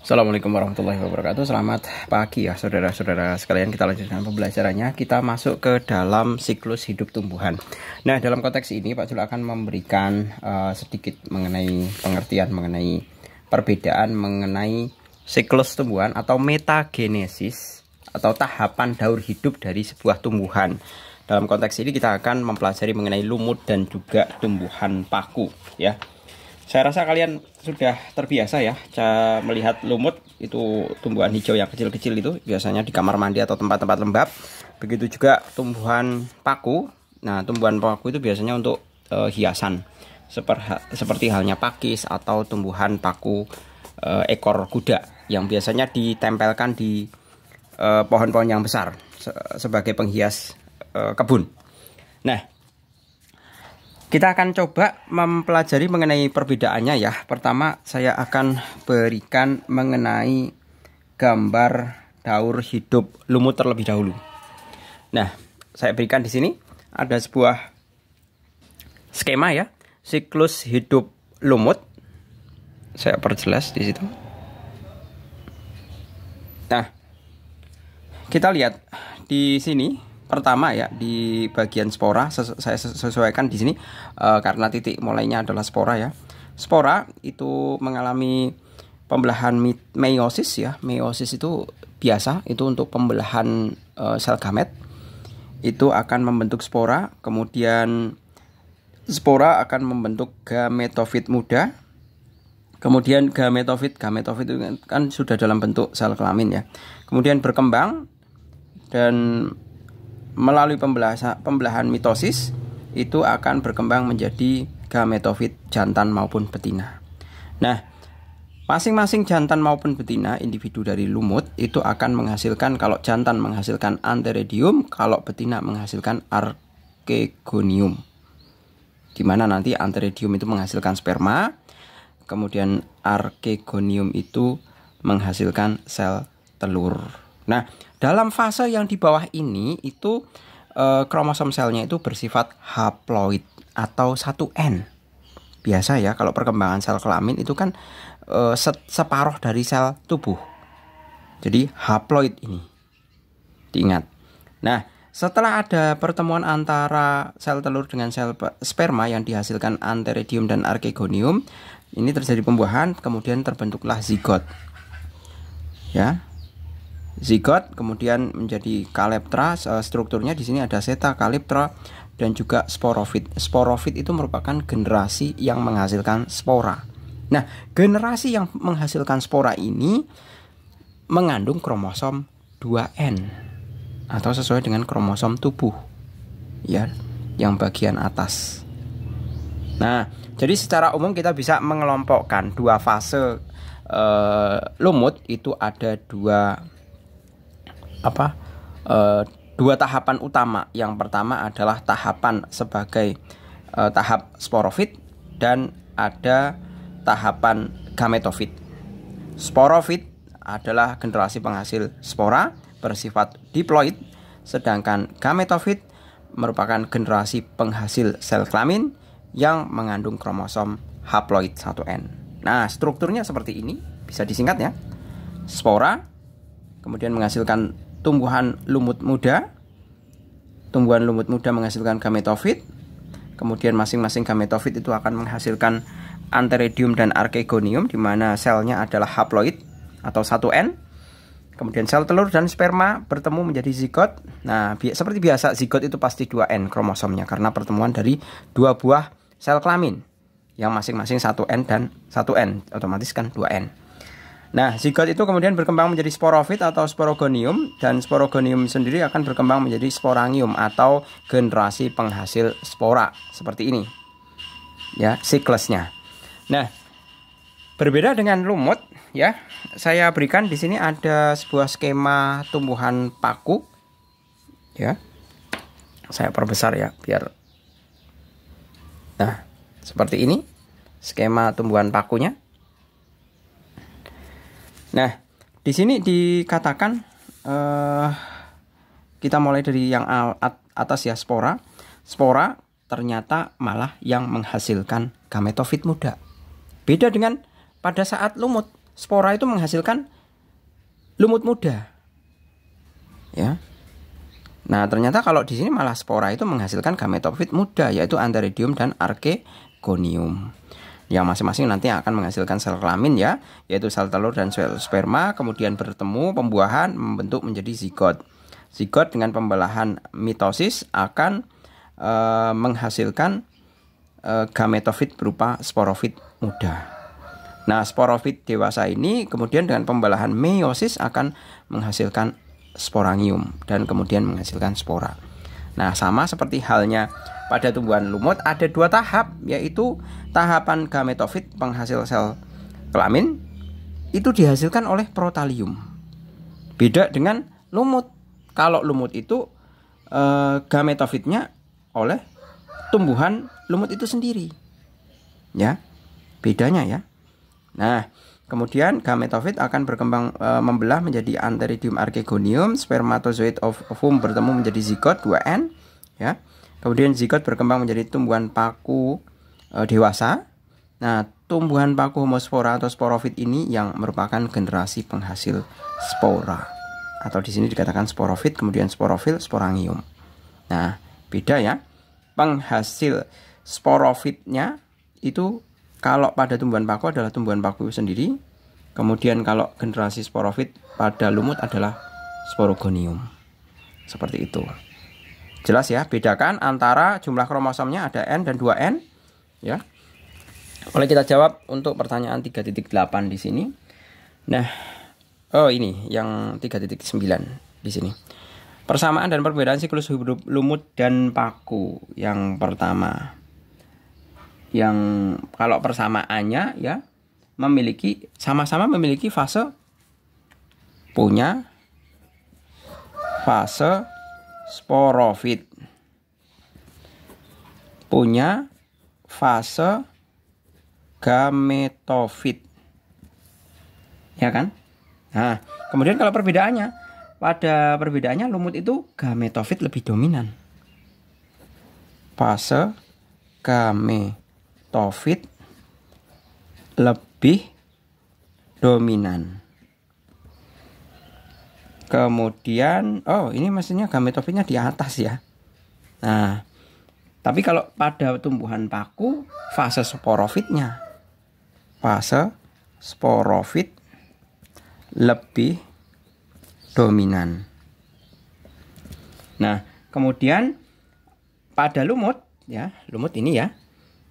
Assalamualaikum warahmatullahi wabarakatuh. Selamat pagi ya saudara-saudara sekalian. Kita lanjutkan pembelajarannya. Kita masuk ke dalam siklus hidup tumbuhan. Nah, dalam konteks ini Pak Jul akan memberikan sedikit mengenai pengertian mengenai perbedaan mengenai siklus tumbuhan atau metagenesis atau tahapan daur hidup dari sebuah tumbuhan. Dalam konteks ini kita akan mempelajari mengenai lumut dan juga tumbuhan paku ya. Saya rasa kalian sudah terbiasa ya melihat lumut, itu tumbuhan hijau yang kecil-kecil itu biasanya di kamar mandi atau tempat-tempat lembab. Begitu juga tumbuhan paku. Nah, tumbuhan paku itu biasanya untuk hiasan, seperti halnya pakis atau tumbuhan paku ekor kuda yang biasanya ditempelkan di pohon-pohon yang besar sebagai penghias kebun. Nah, kita akan coba mempelajari mengenai perbedaannya ya. Pertama, saya akan berikan mengenai gambar daur hidup lumut terlebih dahulu. Nah, saya berikan di sini ada sebuah skema ya, siklus hidup lumut. Saya perjelas di situ. Nah, kita lihat di sini. Pertama ya, di bagian spora saya sesuaikan di sini karena titik mulainya adalah spora ya. Spora itu mengalami pembelahan meiosis ya. Meiosis itu biasa, itu untuk pembelahan sel gamet. Itu akan membentuk spora, kemudian spora akan membentuk gametofit muda. Kemudian gametofit itu kan sudah dalam bentuk sel kelamin ya. Kemudian berkembang dan melalui pembelahan mitosis itu akan berkembang menjadi gametofit jantan maupun betina. Nah, masing-masing jantan maupun betina individu dari lumut itu akan menghasilkan, kalau jantan menghasilkan antheridium, kalau betina menghasilkan archegonium. Di mana nanti antheridium itu menghasilkan sperma, kemudian archegonium itu menghasilkan sel telur. Nah, dalam fase yang di bawah ini itu kromosom selnya itu bersifat haploid atau 1N. Biasa ya, kalau perkembangan sel kelamin itu kan separuh dari sel tubuh. Jadi haploid ini. Diingat. Nah, setelah ada pertemuan antara sel telur dengan sel sperma yang dihasilkan antheridium dan archegonium, ini terjadi pembuahan, kemudian terbentuklah zigot. Ya. Zigot kemudian menjadi kaleptra, strukturnya di sini ada seta, kaleptra dan juga sporofit. Sporofit itu merupakan generasi yang menghasilkan spora. Nah, generasi yang menghasilkan spora ini mengandung kromosom 2N atau sesuai dengan kromosom tubuh ya, yang bagian atas. Nah, jadi secara umum kita bisa mengelompokkan dua fase lumut itu ada dua tahapan utama. Yang pertama adalah tahapan sebagai tahap sporofit dan ada tahapan gametofit. Sporofit adalah generasi penghasil spora bersifat diploid, sedangkan gametofit merupakan generasi penghasil sel kelamin yang mengandung kromosom haploid 1N. Nah, strukturnya seperti ini, bisa disingkat ya. Spora kemudian menghasilkan tumbuhan lumut muda. Tumbuhan lumut muda menghasilkan gametofit. Kemudian masing-masing gametofit itu akan menghasilkan antheridium dan archegonium, di mana selnya adalah haploid atau 1N. Kemudian sel telur dan sperma bertemu menjadi zigot. Nah, seperti biasa zigot itu pasti 2N kromosomnya karena pertemuan dari dua buah sel kelamin yang masing-masing 1N dan 1N, otomatis kan 2N. Nah, zigot itu kemudian berkembang menjadi sporofit atau sporogonium, dan sporogonium sendiri akan berkembang menjadi sporangium atau generasi penghasil spora. Seperti ini. Ya, siklusnya. Nah, berbeda dengan lumut ya. Saya berikan di sini ada sebuah skema tumbuhan paku. Ya. Saya perbesar ya biar. Nah, seperti ini skema tumbuhan pakunya. Nah, di sini dikatakan kita mulai dari yang atas ya, spora. Spora ternyata malah yang menghasilkan gametofit muda. Beda dengan pada saat lumut. spora itu menghasilkan lumut muda. Ya. Nah, ternyata kalau di sini malah spora itu menghasilkan gametofit muda, yaitu Antheridium dan Archegonium. Yang masing-masing nanti akan menghasilkan sel kelamin ya, yaitu sel telur dan sel sperma, kemudian bertemu pembuahan membentuk menjadi zigot. Zigot dengan pembelahan mitosis akan menghasilkan gametofit berupa sporofit muda. Nah, sporofit dewasa ini kemudian dengan pembelahan meiosis akan menghasilkan sporangium dan kemudian menghasilkan spora. Nah, sama seperti halnya pada tumbuhan lumut ada 2 tahap, yaitu tahapan gametofit penghasil sel kelamin itu dihasilkan oleh protalium. Beda dengan lumut. Kalau lumut itu gametofitnya oleh tumbuhan lumut itu sendiri. Ya. Bedanya ya. Nah, kemudian gametofit akan berkembang membelah menjadi Antheridium Archegonium, spermatozoid ovum bertemu menjadi zigot 2N, ya. Kemudian zigot berkembang menjadi tumbuhan paku dewasa. Nah, tumbuhan paku homospora atau sporofit ini yang merupakan generasi penghasil spora. Atau di sini dikatakan sporofit, kemudian sporofil, sporangium. Nah, beda ya. Penghasil sporofitnya itu kalau pada tumbuhan paku adalah tumbuhan paku sendiri. Kemudian kalau generasi sporofit pada lumut adalah sporogonium. Seperti itu. Jelas ya, bedakan antara jumlah kromosomnya ada N dan 2N ya. Boleh kita jawab untuk pertanyaan 3.8 di sini. Nah, ini yang 3.9 di sini. Persamaan dan perbedaan siklus hidup lumut dan paku. Yang pertama, yang kalau persamaannya ya sama-sama memiliki fase, punya fase sporofit, punya fase gametofit, ya kan? Nah, kemudian kalau pada perbedaannya lumut itu gametofit lebih dominan. Fase gametofit lebih dominan. Kemudian, ini maksudnya gametofitnya di atas ya. Nah, tapi kalau pada tumbuhan paku, fase sporofitnya, fase sporofit lebih dominan. Nah, kemudian pada lumut, ya, lumut ini ya,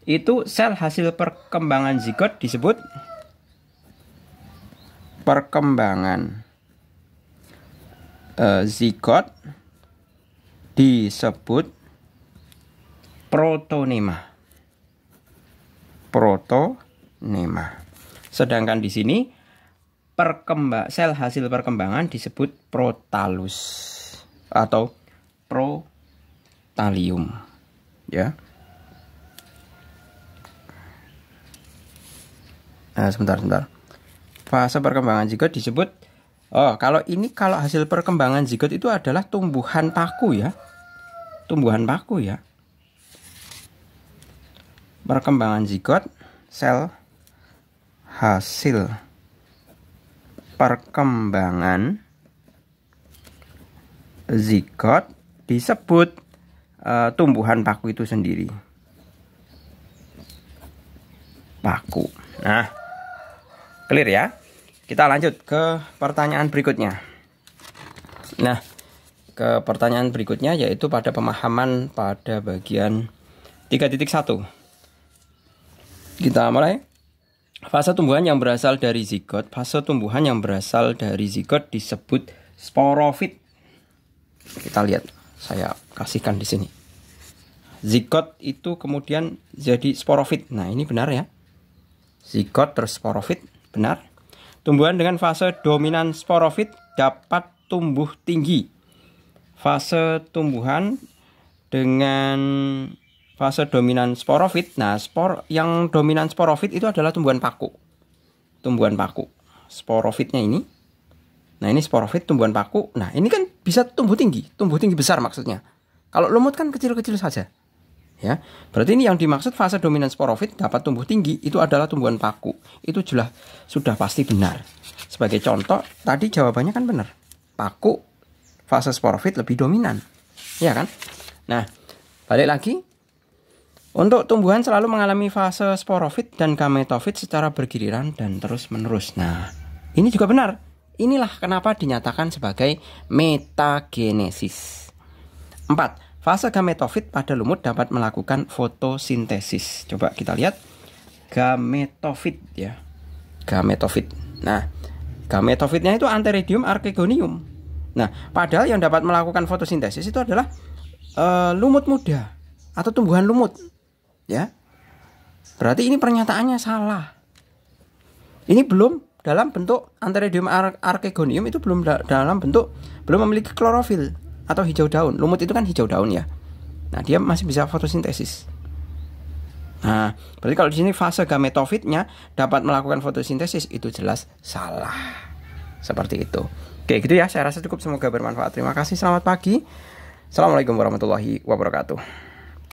itu sel hasil perkembangan zigot disebut perkembangan zigot disebut protonema. Protonema. Sedangkan di sini sel hasil perkembangan disebut protalus atau protalium. Ya. Nah, sebentar. Fase perkembangan zigot disebut kalau hasil perkembangan zigot itu adalah tumbuhan paku ya. Tumbuhan paku ya. Perkembangan zigot, sel hasil perkembangan zigot disebut tumbuhan paku itu sendiri. Paku. Nah, clear ya. Kita lanjut ke pertanyaan berikutnya. Nah, ke pertanyaan berikutnya yaitu pada pemahaman pada bagian 3.1. Kita mulai. Fase tumbuhan yang berasal dari zigot. Fase tumbuhan yang berasal dari zigot disebut sporofit. Kita lihat, saya kasihkan di sini. Zigot itu kemudian jadi sporofit. Nah, ini benar ya. Zigot terus sporofit, benar. Tumbuhan dengan fase dominan sporofit dapat tumbuh tinggi. Fase tumbuhan dengan fase dominan sporofit. Nah, yang dominan sporofit itu adalah tumbuhan paku. Tumbuhan paku. Sporofitnya ini. Nah, ini sporofit tumbuhan paku. Nah, ini kan bisa tumbuh tinggi besar maksudnya. Kalau lumut kan kecil-kecil saja. Ya, berarti ini yang dimaksud fase dominan sporofit dapat tumbuh tinggi itu adalah tumbuhan paku. Itu jelas sudah pasti benar. Sebagai contoh, tadi jawabannya kan benar. Paku fase sporofit lebih dominan. Ya kan? Nah, balik lagi. Untuk tumbuhan selalu mengalami fase sporofit dan gametofit secara bergiliran dan terus-menerus. Nah, ini juga benar. Inilah kenapa dinyatakan sebagai metagenesis. 4. Fase gametofit pada lumut dapat melakukan fotosintesis. Coba kita lihat gametofit ya. Gametofit. Nah, gametofitnya itu Antheridium archegonium. Nah, padahal yang dapat melakukan fotosintesis itu adalah lumut muda atau tumbuhan lumut. Ya. Berarti ini pernyataannya salah. Ini belum dalam bentuk Antheridium archegonium itu belum dalam bentuk belum memiliki klorofil atau hijau daun. Lumut itu kan hijau daun ya. Nah, dia masih bisa fotosintesis. Nah, berarti kalau di sini fase gametofitnya dapat melakukan fotosintesis itu jelas salah. Seperti itu. Oke, gitu ya. Saya rasa cukup, semoga bermanfaat. Terima kasih. Selamat pagi. Assalamualaikum warahmatullahi wabarakatuh.